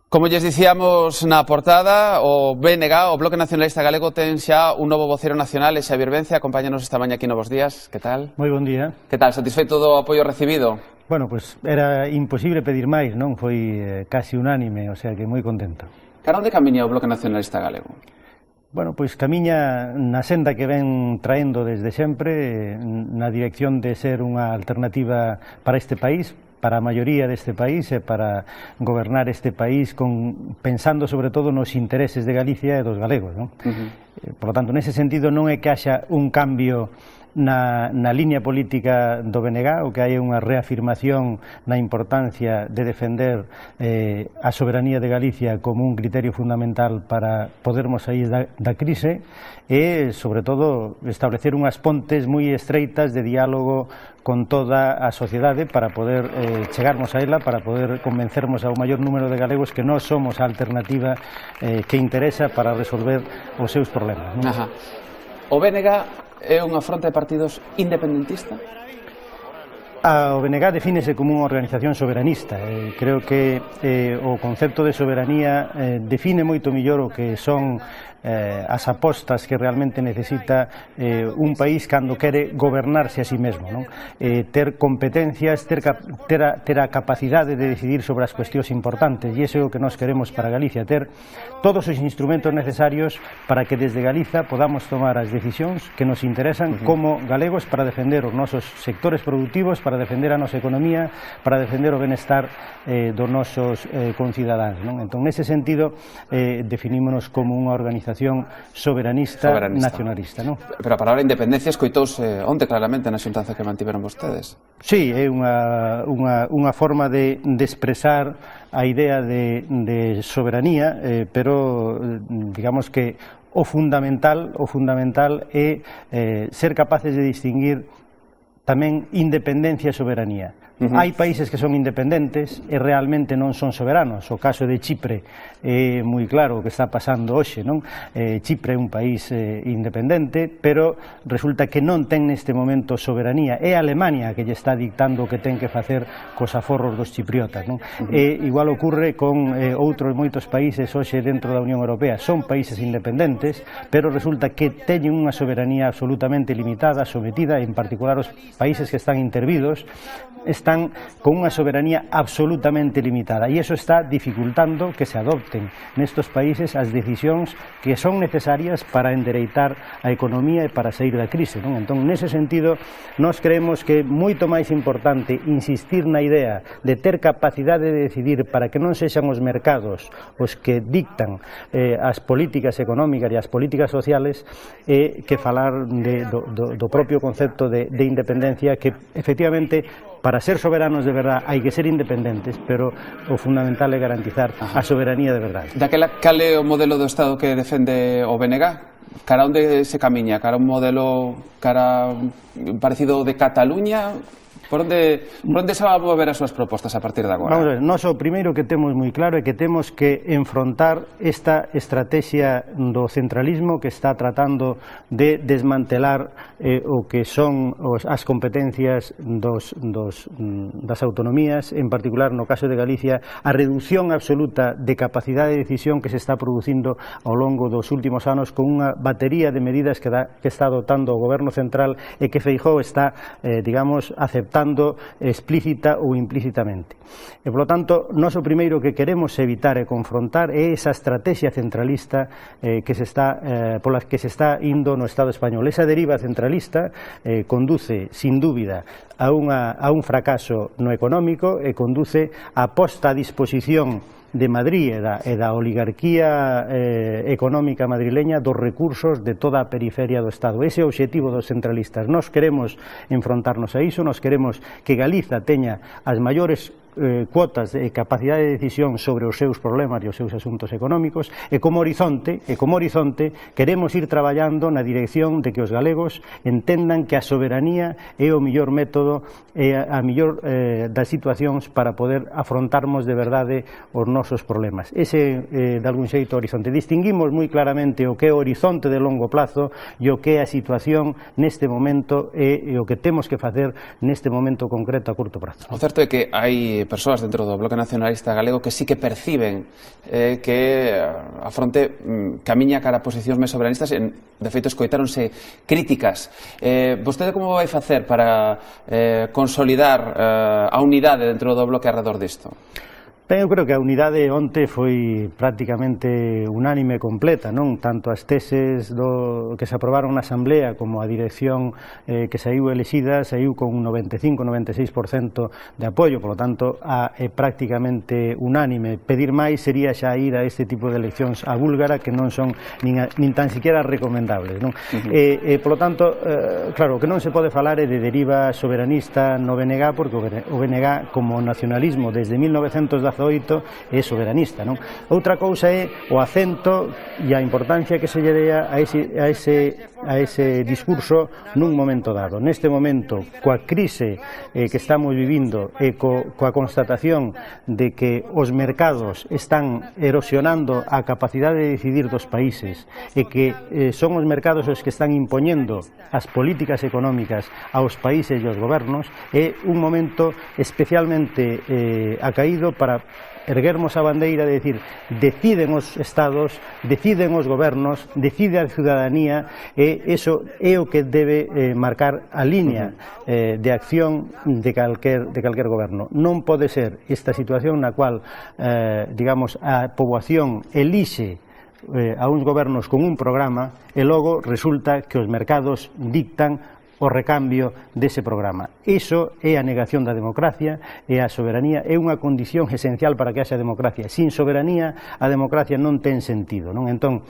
Como lles dicíamos na portada, o BNG, o Bloque Nacionalista Galego, ten xa un novo vocero nacional, Xavier Vence, acompáñanos esta maña aquí Novos Días. Que tal? Moi bon día. Que tal? Satisfeito do apoio recibido? Bueno, pues era imposible pedir máis, non? Foi casi unánime, o sea que moi contento. Cara onde camiña o Bloque Nacionalista Galego? Bueno, pois camiña na senda que ven traendo desde sempre, na dirección de ser unha alternativa para este país, para a maioría deste país e para gobernar este país pensando sobre todo nos intereses de Galicia e dos galegos, non? Por lo tanto, nese sentido non é que haxa un cambio na liña política do BNG, o que hai unha reafirmación na importancia de defender a soberanía de Galicia como un criterio fundamental para podermos sair da crise e, sobre todo, establecer unhas pontes moi estreitas de diálogo con toda a sociedade para poder chegarmos a ela, para poder convencermos ao maior número de galegos que nós somos a alternativa que interesa para resolver os seus problemas, non? Ajá. O BNG é unha fronte de partidos independentista? O BNG defínese como unha organización soberanista. Creo que o concepto de soberanía define moito mellor o que son as apostas que realmente necesita un país cando quere gobernarse a sí mesmo, non? Ter competencias, ter a capacidade de decidir sobre as cuestións importantes, e iso é o que nós queremos para Galicia, ter todos os instrumentos necesarios para que desde Galiza podamos tomar as decisións que nos interesan como galegos para defender os nosos sectores productivos, para defender a nosa economía, para defender o benestar dos nosos concidadáns, non? Entón, nese sentido, definímonos como unha organización soberanista. Nacionalista, non? Pero a palabra independencia escoitouse onde claramente na xuntanza que mantiveron vostedes. Sí, é unha forma de expresar a idea de soberanía, pero digamos que o fundamental é ser capaces de distinguir tamén independencia e soberanía. Hai países que son independentes e realmente non son soberanos. O caso de Chipre é moi claro o que está pasando hoxe, non? Chipre é un país independente, pero resulta que non ten neste momento soberanía. É Alemania que lle está dictando o que ten que facer cos aforros dos chipriotas, non? E igual ocurre con outros moitos países hoxe dentro da Unión Europea. Son países independentes, pero resulta que teñen unha soberanía absolutamente limitada, sometida, en particular os países que están intervidos, están con unha soberanía absolutamente limitada, e iso está dificultando que se adopten nestos países as decisións que son necesarias para endereitar a economía e para sair da crise, non? Entón, nese sentido, nós creemos que é moito máis importante insistir na idea de ter capacidade de decidir para que non sexan os mercados os que dictan as políticas económicas e as políticas sociales que falar do propio concepto de independencia, que efectivamente para ser soberanos de verdad hai que ser independentes, pero o fundamental é garantizar a soberanía de verdade. Daquela, cal é o modelo do Estado que defende o BNG? Cara onde se camiña? Cara un modelo parecido de Cataluña? Por onde se van a mover as súas propostas a partir de agora? Vamos a ver, nós o primeiro que temos moi claro é que temos que enfrontar esta estrategia do centralismo que está tratando de desmantelar o que son as competencias das autonomías, en particular no caso de Galicia, a reducción absoluta de capacidade de decisión que se está producindo ao longo dos últimos anos con unha batería de medidas que está adoptando o Goberno Central e que Feijóo está, digamos, aceptando explícita ou implícitamente. E, polo tanto, nós o primeiro que queremos evitar e confrontar é esa estrategia centralista pola que se está indo no Estado español. Esa deriva centralista conduce, sin dúbida, a un fracaso no económico e conduce a posta a disposición de Madrid e da oligarquía económica madrileña dos recursos de toda a periferia do Estado. Ese é o obxectivo dos centralistas. Nós queremos enfrontarnos a iso, nós queremos que Galiza teña as maiores cuotas de capacidade de decisión sobre os seus problemas e os seus asuntos económicos, e como horizonte queremos ir traballando na dirección de que os galegos entendan que a soberanía é o mellor método e a mellor das situacións para poder afrontarmos de verdade os nosos problemas. Ese, de algún xeito, horizonte. Distinguimos moi claramente o que é o horizonte de longo plazo e o que é a situación neste momento e o que temos que facer neste momento concreto a curto prazo. O certo é que hai persoas dentro do Bloque Nacionalista Galego que sí que perciben que a fronte camiña cara a posicións máis soberanistas e, de feito, escoitáronse críticas. Vostede como vai facer para consolidar a unidade dentro do Bloque alrededor disto? Ben, eu creo que a unidade onte foi prácticamente unánime e completa, non? Tanto as teses que se aprobaron na Asamblea como a dirección que saiu elexida saiu con un 95-96% de apoio, por lo tanto é prácticamente unánime. Pedir máis sería xa ir a este tipo de eleccións a búlgara que non son nin tan siquiera recomendables, non? Por lo tanto, claro, o que non se pode falar é de deriva soberanista no BNG, porque o BNG como nacionalismo desde 1918 é soberanista, non? Outra cousa é o acento e a importancia que se lle dea a ese discurso nun momento dado. Neste momento, coa crise que estamos vivindo e coa constatación de que os mercados están erosionando a capacidade de decidir dos países e que son os mercados os que están impoñendo as políticas económicas aos países e aos gobernos, é un momento especialmente acaído para erguermos a bandeira de decir, deciden os estados, deciden os gobernos, decide a ciudadanía, e iso é o que debe marcar a liña de acción de calquer goberno. Non pode ser esta situación na cual, digamos, a poboación elixe a uns gobernos con un programa e logo resulta que os mercados dictan o recambio dese programa. Iso é a negación da democracia, e a soberanía é unha condición esencial para que haxa democracia. Sin soberanía, a democracia non ten sentido, non? Entón,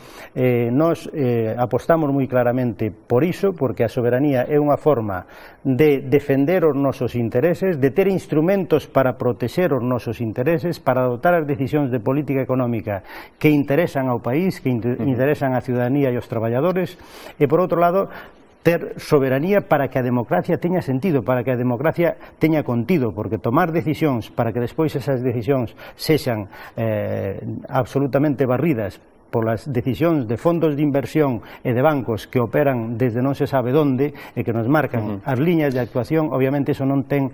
nós apostamos moi claramente por iso, porque a soberanía é unha forma de defender os nosos intereses, de ter instrumentos para protexer os nosos intereses, para adoptar as decisións de política económica que interesan ao país, que interesan á ciudadanía e aos traballadores, e por outro lado, ter soberanía para que a democracia teña sentido, para que a democracia teña contido, porque tomar decisións para que despois esas decisións sexan absolutamente barridas polas decisións de fondos de inversión e de bancos que operan desde non se sabe onde e que nos marcan as liñas de actuación, obviamente iso non ten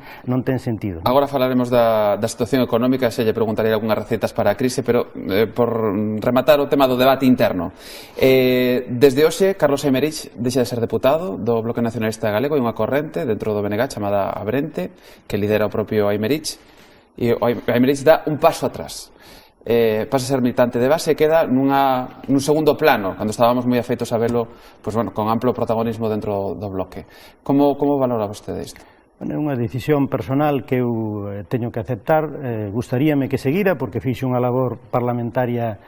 sentido. Agora falaremos da situación económica, se lle preguntarei algunhas recetas para a crise, pero por rematar o tema do debate interno, desde hoxe Carlos Aymerich deixa de ser deputado do Bloque Nacionalista Galego e unha corrente dentro do BNG chamada Abrente, que lidera o propio Aymerich, e o Aymerich dá un paso atrás. Pasa a ser militante de base e queda nun segundo plano, cando estábamos moi afeitos a velo, pues, bueno, con amplo protagonismo dentro do bloque. Como valora vostede isto? É unha decisión personal que eu teño que aceptar. Gustaríame que seguira, porque fixe unha labor parlamentaria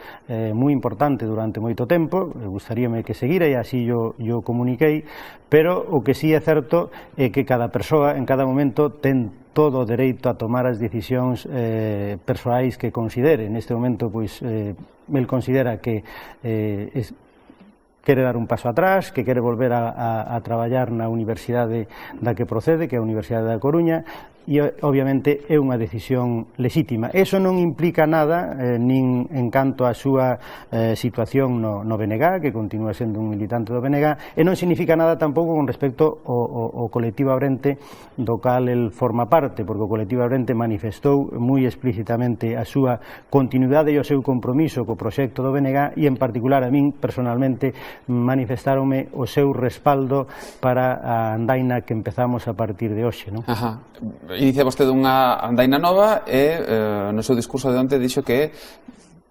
moi importante durante moito tempo. Gustaríame que seguira e así yo comuniquei, pero o que sí é certo é que cada persoa en cada momento ten todo o dereito a tomar as decisións persoais que considere. Neste momento, pois, el considera que quere dar un paso atrás, que quere volver a traballar na universidade da que procede, que é a Universidade da Coruña, e obviamente é unha decisión lexítima. Eso non implica nada nin en canto á súa situación no BNG, que continúa sendo un militante do BNG, e non significa nada tampouco con respecto ao colectivo Abrente, do cal el forma parte, porque o colectivo Abrente manifestou moi explícitamente a súa continuidade e o seu compromiso co proxecto do BNG, e en particular a min personalmente manifestaronme o seu respaldo para a andaina que empezamos a partir de hoxe, non? Ajá. Inicia vostede unha andaina nova e no seu discurso de onte dixo que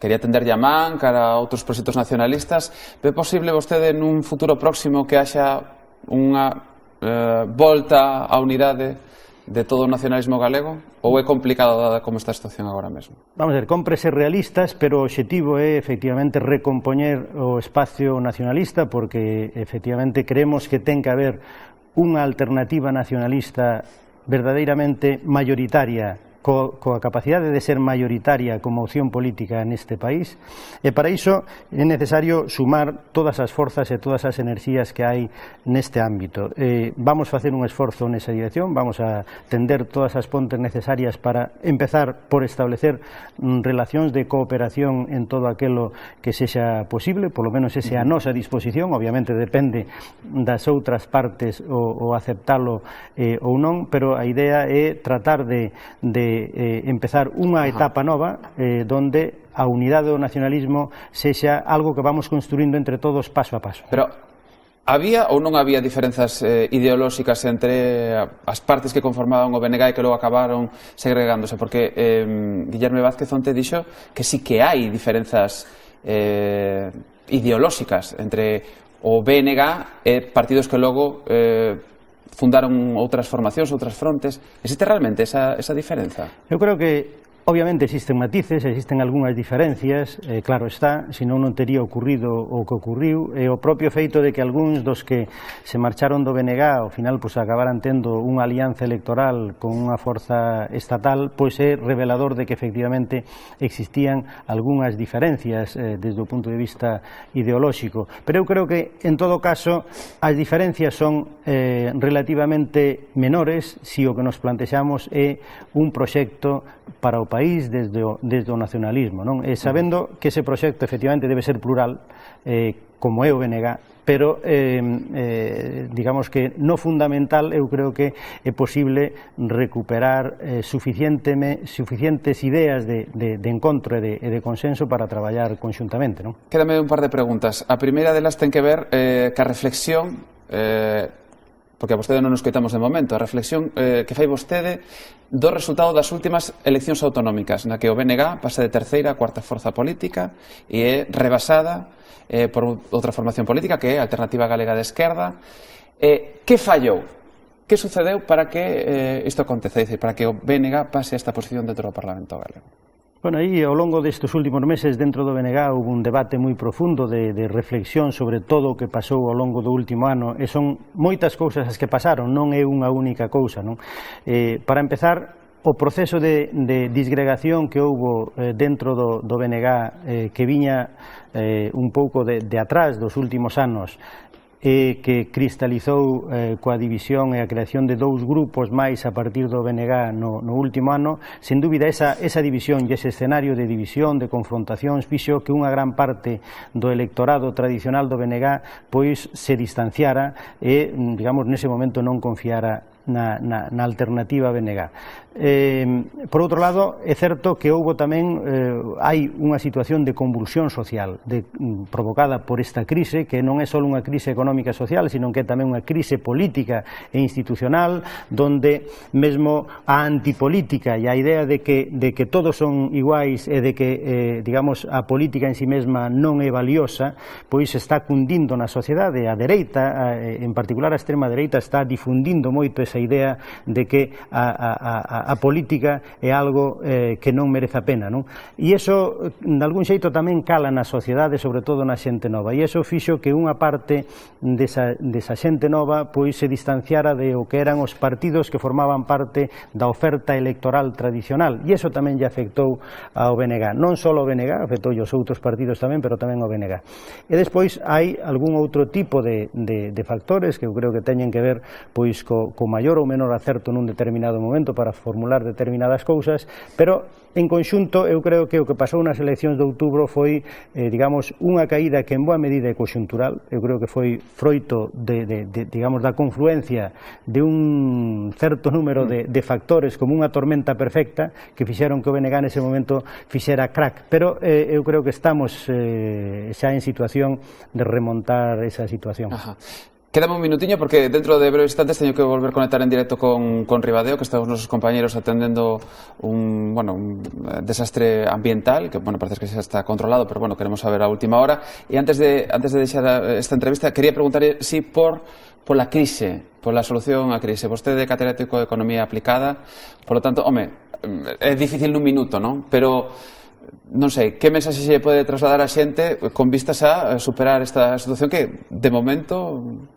quería tender a man cara a outros proxectos nacionalistas. Ve posible vostede nun futuro próximo que haxa unha volta á unidade de todo o nacionalismo galego, ou é complicado dada como está a situación agora mesmo? Vamos a ver, compre ser realistas, pero o obxectivo é efectivamente recompoñer o espacio nacionalista, porque efectivamente creemos que ten que haber unha alternativa nacionalista verdadeiramente mayoritaria, coa capacidade de ser mayoritaria como opción política neste país, e para iso é necesario sumar todas as forzas e todas as enerxías que hai neste ámbito. Vamos facer un esforzo nesa dirección, vamos a tender todas as pontes necesarias para empezar por establecer relacións de cooperación en todo aquilo que sexa posible, polo menos ese a nosa disposición. Obviamente depende das outras partes o aceptalo ou non, pero a idea é tratar de empezar unha etapa nova donde a unidade do nacionalismo sexa algo que vamos construindo entre todos paso a paso. Pero había ou non había diferenzas ideolóxicas entre as partes que conformaban o BNG e que logo acabaron segregándose? Porque Guillerme Vázquez onte dixo que sí que hai diferenzas ideolóxicas entre o BNG e partidos que logo fundaron outras formacións, outras frontes. Existe realmente esa diferenza? Eu creo que obviamente existen matices, existen algunhas diferencias, claro está, senón non tería ocurrido o que ocurriu, e o propio feito de que algúns dos que se marcharon do BNG ao final pois acabaran tendo unha alianza electoral con unha forza estatal, pois é revelador de que efectivamente existían algunhas diferencias desde o punto de vista ideolóxico, pero eu creo que en todo caso as diferencias son relativamente menores se o que nos plantexamos é un proxecto para o país desde o nacionalismo, non? E sabendo que ese proxecto efectivamente debe ser plural, como é o BNG, pero digamos que no fundamental eu creo que é posible recuperar suficientes ideas de encontro e de consenso para traballar conxuntamente, non? Quédame un par de preguntas. A primeira delas ten que ver ca reflexión, porque a vostede non nos coitamos de momento, a reflexión que fai vostede do resultado das últimas eleccións autonómicas, na que o BNG pasa de terceira a cuarta forza política e é rebasada por outra formación política que é a Alternativa Galega de Esquerda. Que fallou? Que sucedeu para que isto acontece, para que o BNG pase a esta posición dentro do Parlamento galego? Bueno, aí ao longo destes últimos meses dentro do BNG houve un debate moi profundo de reflexión sobre todo o que pasou ao longo do último ano, e son moitas cousas as que pasaron, non é unha única cousa, non? Para empezar, o proceso de disgregación que houve dentro do BNG que viña un pouco de atrás dos últimos anos, que cristalizou coa división e a creación de dous grupos máis a partir do BNG no último ano, sen dúbida esa división e ese escenario de división, de confrontacións, fixo que unha gran parte do electorado tradicional do BNG pois se distanciara e, digamos, nese momento non confiara na alternativa BNG. Por outro lado, é certo que houve tamén hai unha situación de convulsión social provocada por esta crise, que non é só unha crise económica e social, sino que é tamén unha crise política e institucional, donde mesmo a antipolítica e a idea de que todos son iguais e de que, digamos, a política en si mesma non é valiosa, pois está cundindo na sociedade. A dereita, en particular a extrema dereita, está difundindo moito esa idea de que a política é algo que non merece a pena, non? E iso, de algún xeito, tamén cala na sociedade, sobre todo na xente nova, e iso fixo que unha parte desa xente nova pois se distanciara de o que eran os partidos que formaban parte da oferta electoral tradicional, e iso tamén lle afectou ao BNG, non só ao BNG, afectou os outros partidos tamén, pero tamén ao BNG. E despois hai algún outro tipo de factores que eu creo que teñen que ver pois co maior ou menor acerto nun determinado momento para formular determinadas cousas, pero en conxunto eu creo que o que pasou nas eleccións de outubro foi, digamos, unha caída que en boa medida é conxuntural. Eu creo que foi froito digamos, da confluencia de un certo número de factores como unha tormenta perfecta que fixeron que o BNG nese momento fixera crack, pero eu creo que estamos xa en situación de remontar esa situación. Ajá. Quédame un minutiño porque dentro de breves instantes teño que volver a conectar en directo con Ribadeo, que están os nosos compañeros atendendo un desastre ambiental, que, parece que xa está controlado, pero, queremos saber a última hora. E antes de deixar esta entrevista, quería preguntarle si por la crise, por la solución á crise. Vostede é catedrático de Economía Aplicada, por lo tanto, é difícil nun minuto, non? Pero non sei, que mensaxe se pode trasladar a xente con vistas a superar esta situación que, de momento,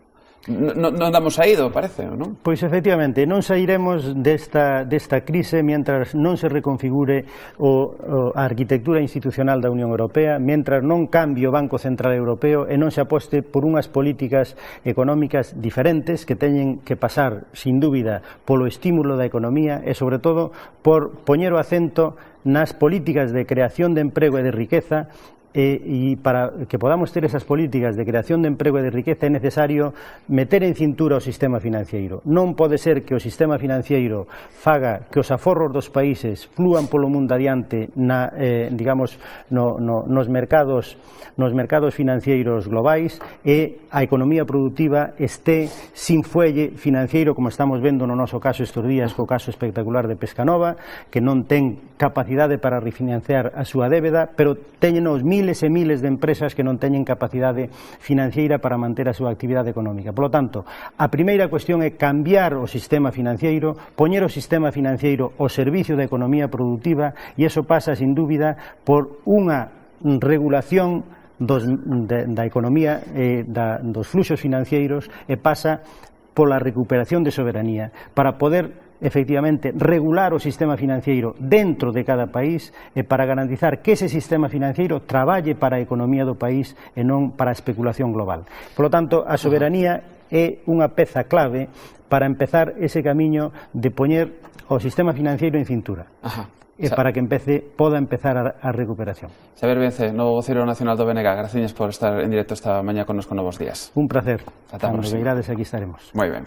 non damos saído, parece, non? Pois efectivamente, non sairemos desta crise mentras non se reconfigure a arquitectura institucional da Unión Europea, mentras non cambie o Banco Central Europeo e non se aposte por unhas políticas económicas diferentes que teñen que pasar, sin dúbida, polo estímulo da economía e, sobre todo, por poñer o acento nas políticas de creación de emprego e de riqueza e para que podamos ter esas políticas de creación de emprego e de riqueza é necesario meter en cintura o sistema financiero. Non pode ser que o sistema financiero faga que os aforros dos países flúan polo mundo adiante nos mercados financeiros globais e a economía productiva este sin fuelle financiero, como estamos vendo no noso caso estes días co caso espectacular de Pescanova, que non ten capacidade para refinanciar a súa débeda, pero teñen os miles e miles de empresas que non teñen capacidade financiera para manter a súa actividade económica. Por lo tanto, a primeira cuestión é cambiar o sistema financiero, poñer o sistema financiero ao servicio da economía productiva, e iso pasa, sin dúbida, por unha regulación da economía dos fluxos financeiros, e pasa pola recuperación de soberanía para poder efectivamente regular o sistema financiero dentro de cada país e para garantizar que ese sistema financiero traballe para a economía do país e non para a especulación global. Por lo tanto, a soberanía é unha peza clave para empezar ese camiño de poñer o sistema financiero en cintura. Para que poda empezar a recuperación. Xavier Vence, no voceiro nacional do BNG, gracias por estar en directo esta mañá connosco Novos Días. Un placer. Ata a próxima. Cando veirades, aquí estaremos. Moi ben.